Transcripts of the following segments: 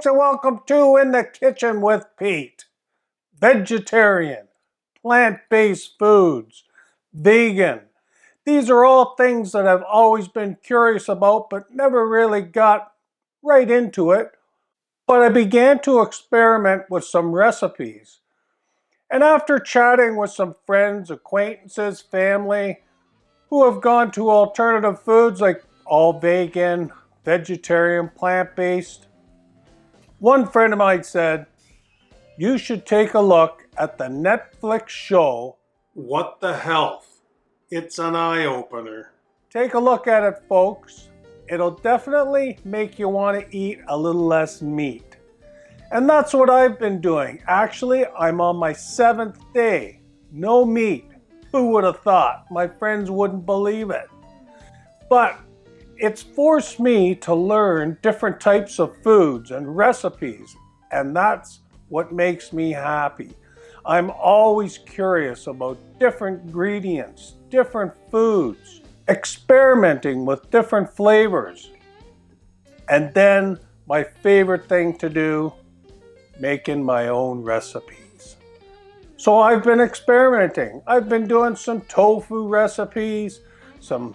folks, and welcome to In the Kitchen with Pete. Vegetarian, plant-based foods, vegan. These are all things that I've always been curious about but never really got right into it. But I began to experiment with some recipes. And after chatting with some friends, acquaintances, family who have gone to alternative foods like all vegan, vegetarian, plant-based, one friend of mine said, you should take a look at the Netflix show, What the Health. It's an eye-opener. Take a look at it, folks. It'll definitely make you want to eat a little less meat. And that's what I've been doing. Actually, I'm on my 7th day. No meat. Who would have thought? My friends wouldn't believe it. But it's forced me to learn different types of foods and recipes, and that's what makes me happy. I'm always curious about different ingredients, different foods, experimenting with different flavors. And then my favorite thing to do, making my own recipes. So I've been experimenting. I've been doing some tofu recipes, some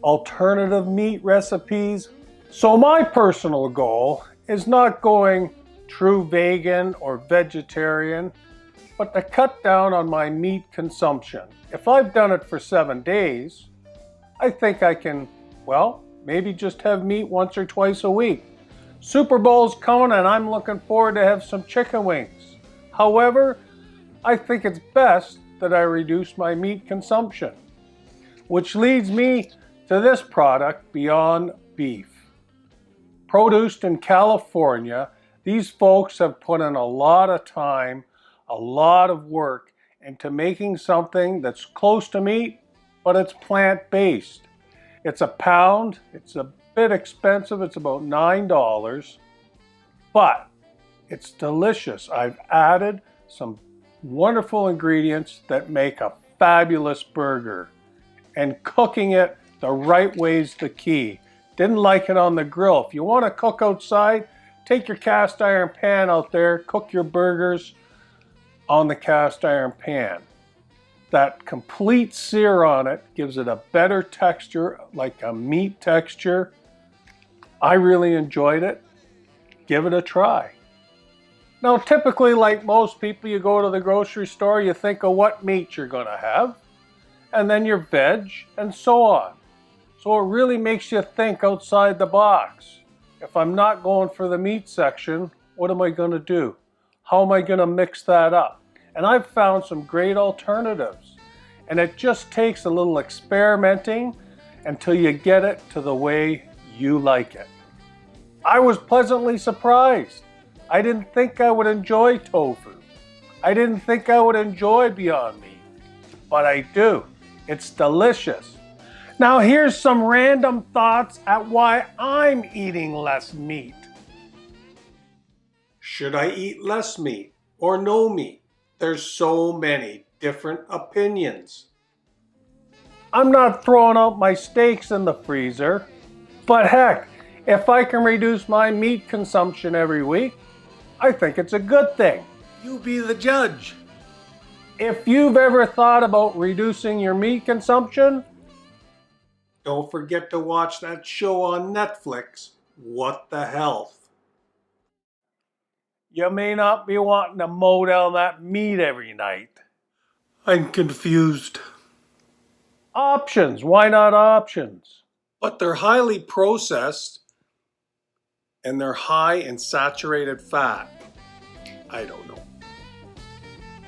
alternative meat recipes. So my personal goal is not going true vegan or vegetarian, but to cut down on my meat consumption. If I've done it for 7 days, I think I can, well, maybe just have meat once or twice a week. Super Bowl's coming and I'm looking forward to have some chicken wings. However, I think it's best that I reduce my meat consumption, which leads me to this product, Beyond Beef. Produced in California, these folks have put in a lot of time, a lot of work into making something that's close to meat, but it's plant-based. It's a pound, it's a bit expensive, it's about $9, but it's delicious. I've added some wonderful ingredients that make a fabulous burger, and cooking it the right way is the key. Didn't like it on the grill. If you want to cook outside, take your cast iron pan out there, cook your burgers on the cast iron pan. That complete sear on it gives it a better texture, like a meat texture. I really enjoyed it. Give it a try. Now, typically, like most people, you go to the grocery store, you think of what meat you're going to have, and then your veg, and so on. So it really makes you think outside the box. If I'm not going for the meat section, what am I going to do? How am I going to mix that up? And I've found some great alternatives. And it just takes a little experimenting until you get it to the way you like it. I was pleasantly surprised. I didn't think I would enjoy tofu. I didn't think I would enjoy Beyond Meat. But I do. It's delicious. Now here's some random thoughts at why I'm eating less meat. Should I eat less meat or no meat? There's so many different opinions. I'm not throwing out my steaks in the freezer, but heck, if I can reduce my meat consumption every week, I think it's a good thing. You be the judge. If you've ever thought about reducing your meat consumption, don't forget to watch that show on Netflix, What the Health. You may not be wanting to mow down that meat every night. I'm confused. Options, why not options? But they're highly processed and they're high in saturated fat. I don't know.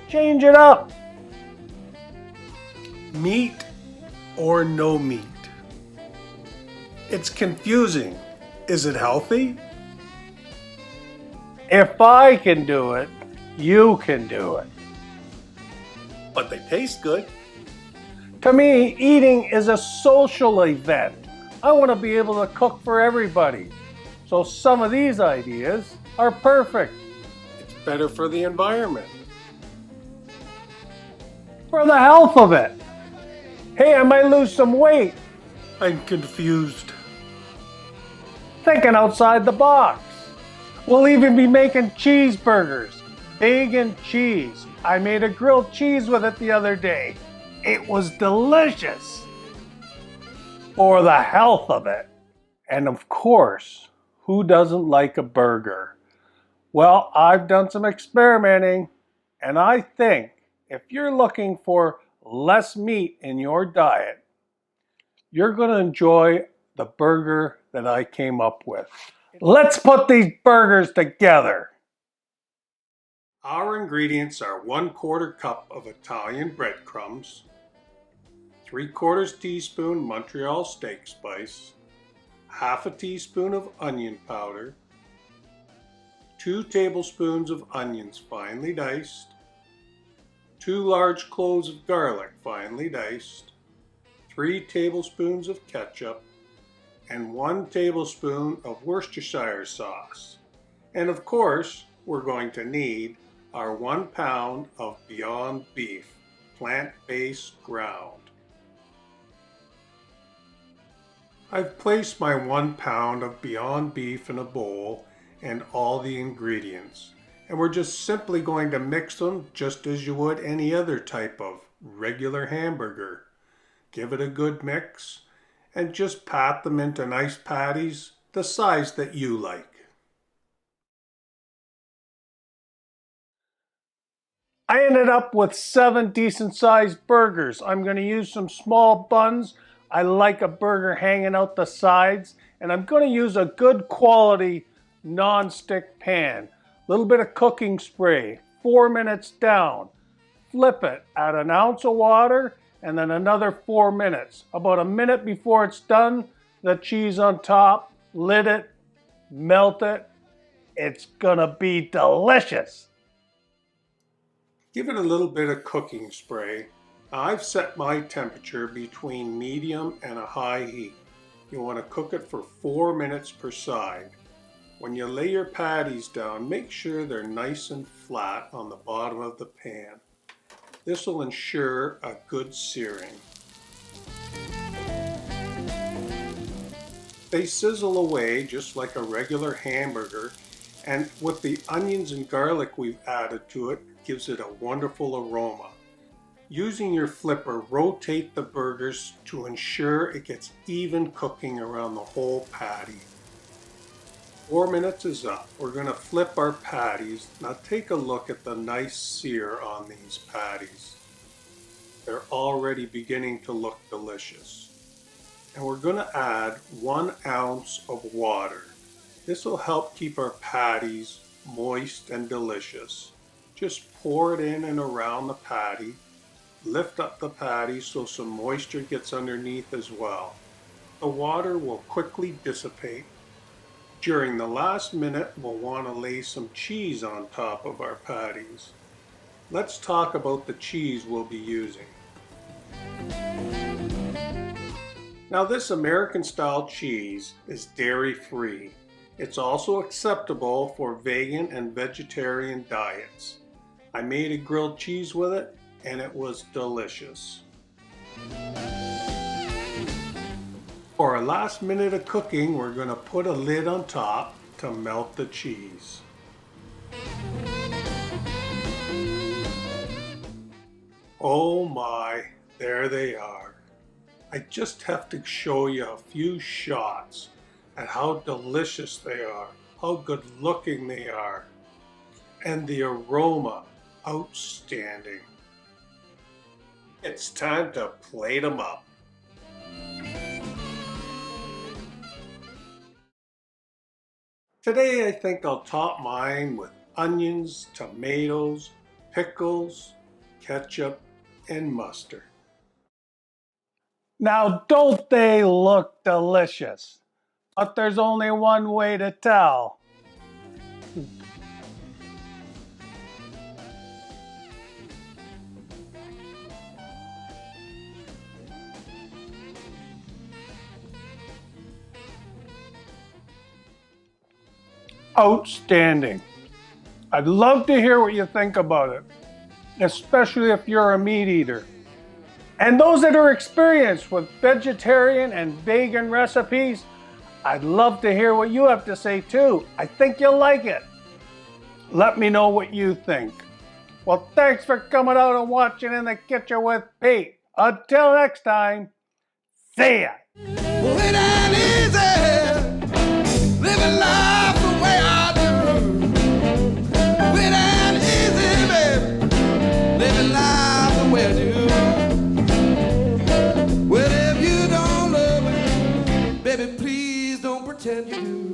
Change it up. Meat or no meat? It's confusing. Is it healthy? If I can do it, you can do it. But they taste good. To me, eating is a social event. I want to be able to cook for everybody. So some of these ideas are perfect. It's better for the environment. For the health of it. Hey, I might lose some weight. I'm confused. Thinking outside the box. We'll even be making cheeseburgers. Vegan cheese. I made a grilled cheese with it the other day. It was delicious. For the health of it. And of course, who doesn't like a burger? Well, I've done some experimenting, and I think if you're looking for less meat in your diet, you're going to enjoy the burger that I came up with. Let's put these burgers together. Our ingredients are 1/4 cup of Italian breadcrumbs, 3/4 teaspoon Montreal steak spice, 1/2 teaspoon of onion powder, 2 tablespoons of onions finely diced, 2 large cloves of garlic finely diced, 3 tablespoons of ketchup, and 1 tablespoon of Worcestershire sauce. And of course, we're going to need our 1 pound of Beyond Beef, plant-based ground. I've placed my 1 pound of Beyond Beef in a bowl and all the ingredients. And we're just simply going to mix them just as you would any other type of regular hamburger. Give it a good mix and just pat them into nice patties the size that you like. I ended up with 7 decent sized burgers. I'm going to use some small buns. I like a burger hanging out the sides, and I'm going to use a good quality non-stick pan. A little bit of cooking spray, 4 minutes down. Flip it, add an ounce of water, and then another 4 minutes. About a minute before it's done, the cheese on top, lid it, melt it. It's gonna be delicious. Give it a little bit of cooking spray. I've set my temperature between medium and a high heat. You want to cook it for 4 minutes per side. When you lay your patties down, make sure they're nice and flat on the bottom of the pan. This will ensure a good searing. They sizzle away just like a regular hamburger, and with the onions and garlic we've added to it, gives it a wonderful aroma. Using your flipper, rotate the burgers to ensure it gets even cooking around the whole patty. 4 minutes is up. We're going to flip our patties. Now take a look at the nice sear on these patties. They're already beginning to look delicious. And we're going to add 1 ounce of water. This will help keep our patties moist and delicious. Just pour it in and around the patty. Lift up the patty so some moisture gets underneath as well. The water will quickly dissipate. During the last minute, we'll want to lay some cheese on top of our patties. Let's talk about the cheese we'll be using. Now this American style cheese is dairy free. It's also acceptable for vegan and vegetarian diets. I made a grilled cheese with it and it was delicious. For our last minute of cooking, we're going to put a lid on top to melt the cheese. Oh my, there they are. I just have to show you a few shots at how delicious they are, how good looking they are, and the aroma, outstanding. It's time to plate them up. Today I think I'll top mine with onions, tomatoes, pickles, ketchup, and mustard. Now don't they look delicious? But there's only one way to tell. Outstanding. I'd love to hear what you think about it, especially if you're a meat eater. And those that are experienced with vegetarian and vegan recipes, I'd love to hear what you have to say too. I think you'll like it. Let me know what you think. Well, thanks for coming out and watching In the Kitchen with Pete. Until next time, see ya. Well, it ain't easy living life the way I do. It ain't easy, baby, living life the way I do. Well, if you don't love me, baby, please don't pretend you do.